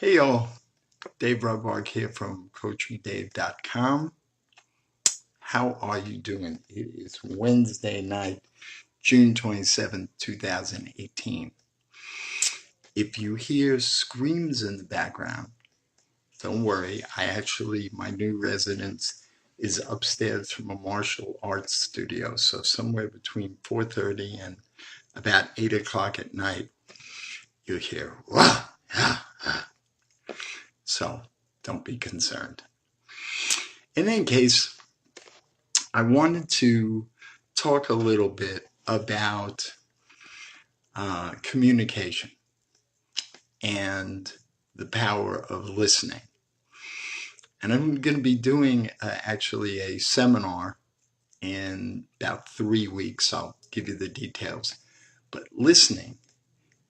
Hey y'all, Dave Rudbarg here from CoachMeDave.com. How are you doing? It is Wednesday night, June 27th, 2018. If you hear screams in the background, don't worry. My new residence is upstairs from a martial arts studio. So somewhere between 4:30 and about 8 o'clock at night, you hear, wah, ah, ah. So don't be concerned. In any case, I wanted to talk a little bit about communication and the power of listening. And I'm going to be doing actually a seminar in about 3 weeks. I'll give you the details. But listening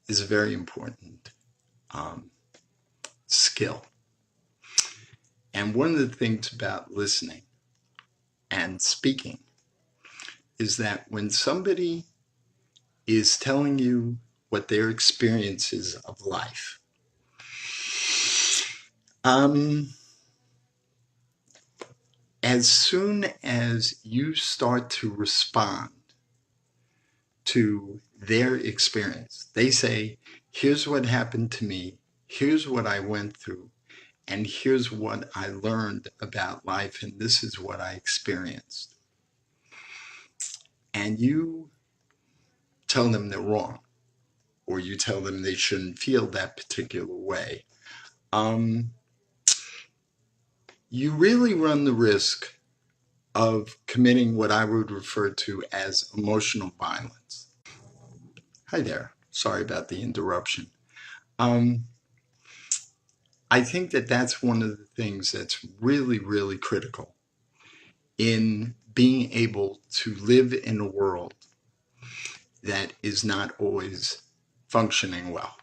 is a very important skill. And one of the things about listening and speaking is that when somebody is telling you what their experience is of life, as soon as you start to respond to their experience, they say, here's what happened to me, here's what I went through, and here's what I learned about life, and this is what I experienced. And you tell them they're wrong, or you tell them they shouldn't feel that particular way. You really run the risk of committing what I would refer to as emotional violence. Hi there. Sorry about the interruption. I think that that's one of the things that's really, really critical in being able to live in a world that is not always functioning well.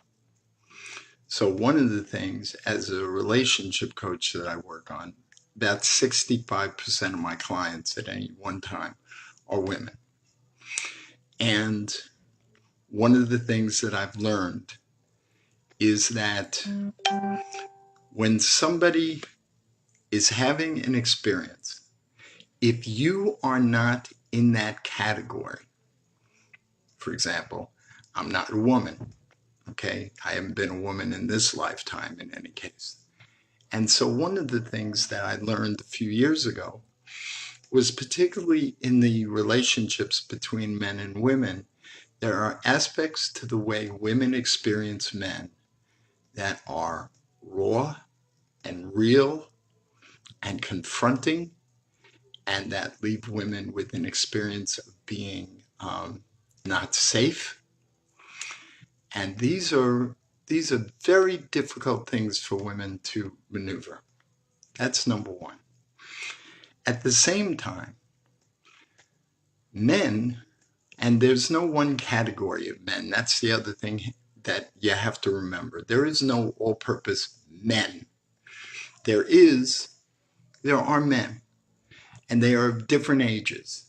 So one of the things as a relationship coach that I work on, about 65% of my clients at any one time are women. And one of the things that I've learned is that when somebody is having an experience, if you are not in that category, for example, I'm not a woman, okay? I haven't been a woman in this lifetime in any case. And so one of the things that I learned a few years ago was, particularly in the relationships between men and women, there are aspects to the way women experience men that are raw and real and confronting, and that leave women with an experience of being not safe. And these are very difficult things for women to maneuver. That's number one. At the same time, men, and there's no one category of men. That's the other thing that you have to remember. There is no all-purpose men. There are men, and they are of different ages,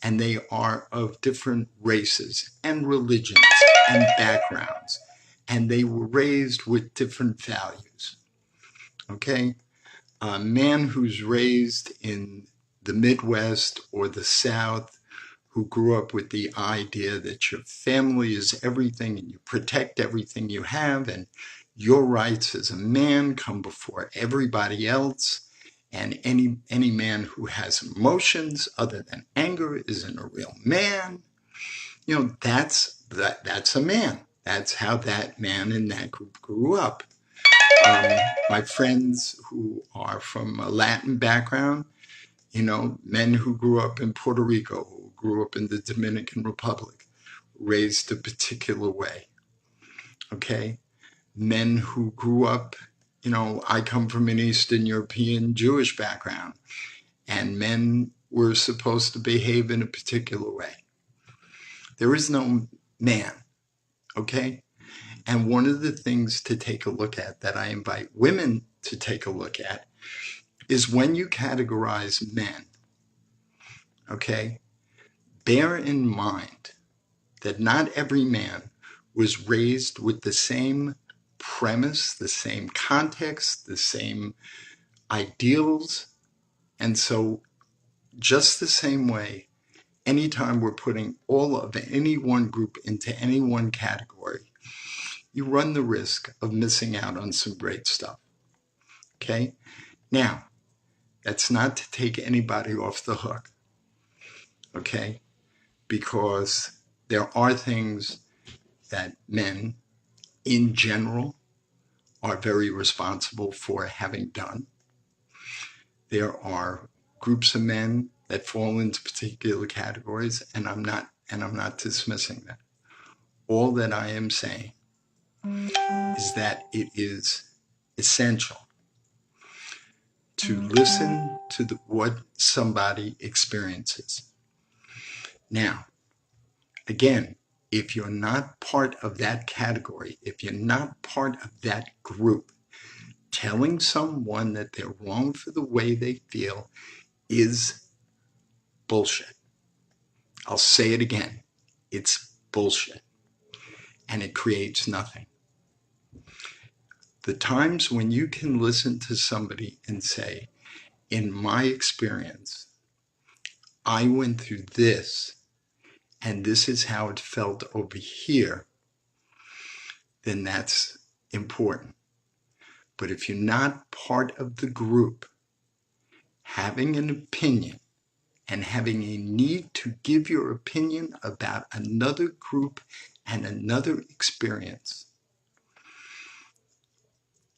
and they are of different races and religions and backgrounds, and they were raised with different values. Okay? A man who's raised in the Midwest or the South, who grew up with the idea that your family is everything and you protect everything you have, and your rights as a man come before everybody else, and any man who has emotions other than anger isn't a real man. You know, that's a man. That's how that man in that group grew up. My friends who are from a Latin background, you know, men who grew up in Puerto Rico, who grew up in the Dominican Republic, raised a particular way. Okay? Men who grew up, you know, I come from an Eastern European Jewish background, and men were supposed to behave in a particular way. There is no man, okay? And one of the things to take a look at that I invite women to take a look at is when you categorize men, okay, bear in mind that not every man was raised with the same premise, the same context, the same ideals. And so just the same way, anytime we're putting all of any one group into any one category, you run the risk of missing out on some great stuff. Okay? Now, that's not to take anybody off the hook. Okay? Because there are things that men in general are very responsible for having done. There are groups of men that fall into particular categories, and I'm not dismissing that. All that I am saying is that it is essential to listen to what somebody experiences. Now, again, if you're not part of that category, if you're not part of that group, telling someone that they're wrong for the way they feel is bullshit. I'll say it again. It's bullshit. And it creates nothing. The times when you can listen to somebody and say, in my experience, I went through this, and this is how it felt over here, then that's important. But if you're not part of the group, having an opinion and having a need to give your opinion about another group and another experience,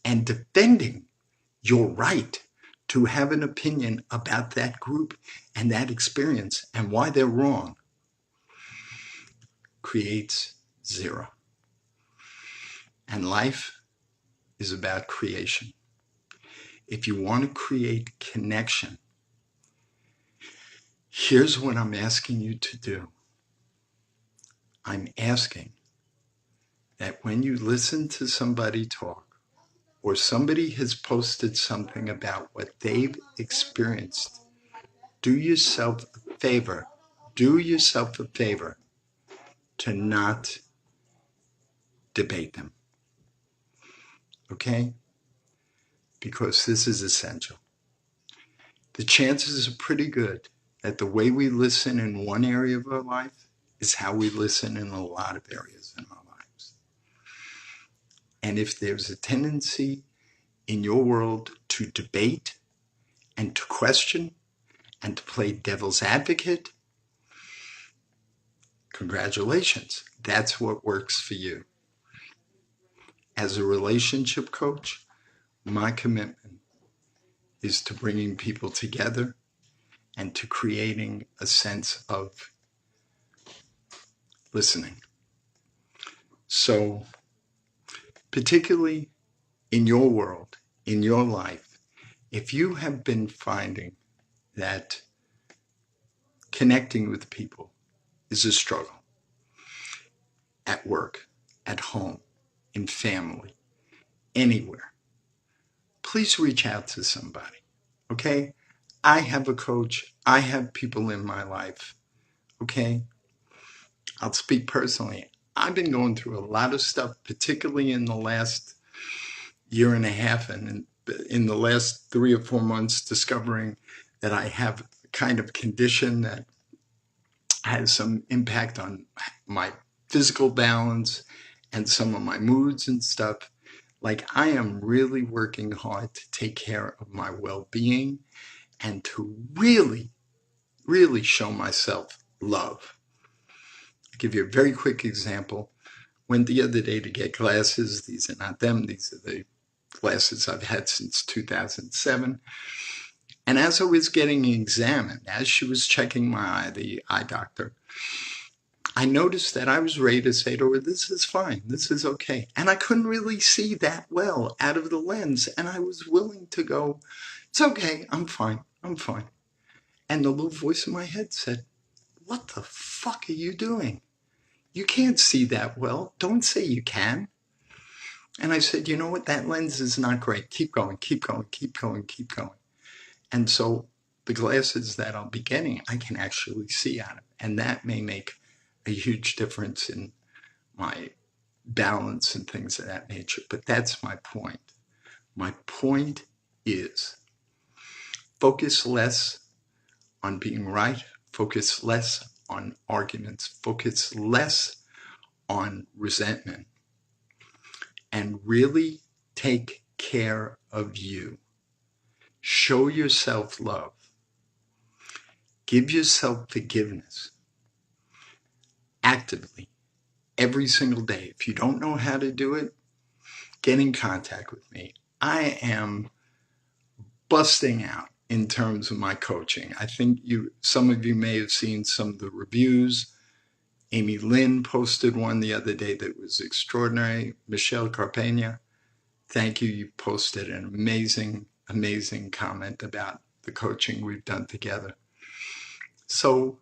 and defending your right to have an opinion about that group and that experience and why they're wrong, creates zero. And life is about creation. If you want to create connection, here's what I'm asking you to do. I'm asking that when you listen to somebody talk, or somebody has posted something about what they've experienced, do yourself a favor. Do yourself a favor to not debate them. Okay? Because this is essential. The chances are pretty good that the way we listen in one area of our life is how we listen in a lot of areas in our lives. And if there's a tendency in your world to debate and to question and to play devil's advocate, congratulations. That's what works for you. As a relationship coach, my commitment is to bringing people together and to creating a sense of listening. So, particularly in your world, in your life, if you have been finding that connecting with people is a struggle, at work, at home, in family, anywhere, please reach out to somebody, okay? I have a coach. I have people in my life, okay? I'll speak personally. I've been going through a lot of stuff, particularly in the last year and a half and in the last 3 or 4 months, discovering that I have a kind of condition that has some impact on my physical balance and some of my moods and stuff. Like, I am really working hard to take care of my well-being and to really, really show myself love. I'll give you a very quick example. Went the other day to get glasses. These are not them. These are the glasses I've had since 2007. And as I was getting examined, as she was checking my eye, the eye doctor, I noticed that I was ready to say to her, this is fine, this is okay. And I couldn't really see that well out of the lens. And I was willing to go, it's okay, I'm fine, I'm fine. And the little voice in my head said, what the fuck are you doing? You can't see that well. Don't say you can. And I said, you know what? That lens is not great. Keep going, keep going, keep going, keep going. And so the glasses that I'll be getting, I can actually see out of. And that may make a huge difference in my balance and things of that nature. But that's my point. My point is focus less on being right, focus less on arguments, focus less on resentment, and really take care of you. Show yourself love. Give yourself forgiveness actively every single day. If you don't know how to do it, get in contact with me. I am busting out in terms of my coaching. I think some of you may have seen some of the reviews. Amy Lynn posted one the other day that was extraordinary. Michelle Carpena, thank you. You posted an amazing, amazing comment about the coaching we've done together. So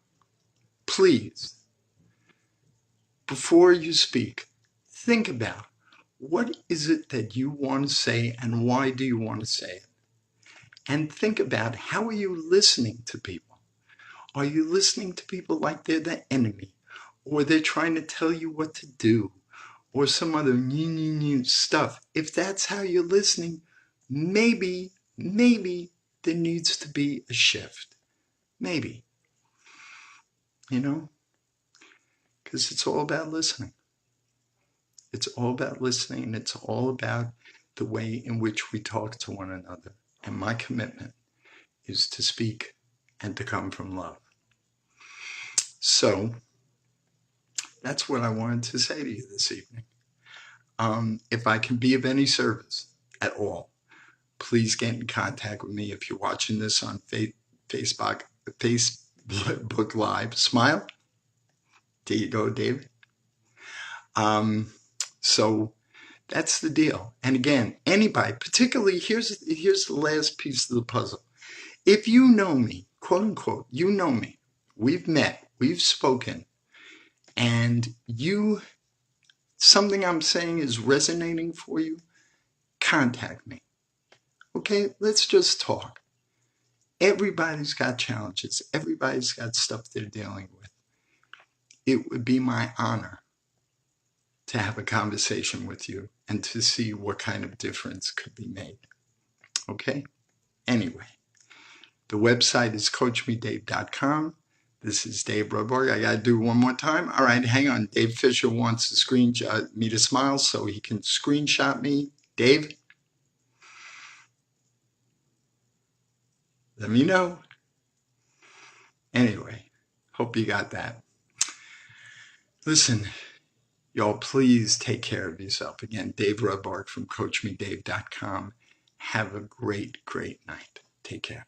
please, before you speak, think about what is it that you want to say and why do you want to say it? And think about how are you listening to people? Are you listening to people like they're the enemy? Or they're trying to tell you what to do? Or some other new stuff? If that's how you're listening, maybe there needs to be a shift. Maybe. Because it's all about listening. It's all about listening, and it's all about the way in which we talk to one another. And my commitment is to speak and to come from love. So that's what I wanted to say to you this evening. If I can be of any service at all, please get in contact with me. If you're watching this on Facebook Live, smile. There you go, David. So that's the deal. And again, anybody, particularly, here's the last piece of the puzzle. If you know me, quote unquote, you know me, we've met, we've spoken, and something I'm saying is resonating for you, contact me. Okay, let's just talk. Everybody's got challenges. Everybody's got stuff they're dealing with. It would be my honor to have a conversation with you and to see what kind of difference could be made. Okay? Anyway, the website is coachmedave.com. This is Dave Rudbarg. I got to do one more time. All right, hang on. Dave Fisher wants to screenshot me to smile so he can screenshot me. Dave, let me know. Anyway, hope you got that. Listen, y'all, please take care of yourself. Again, Dave Rudbarg from coachmedave.com. Have a great, great night. Take care.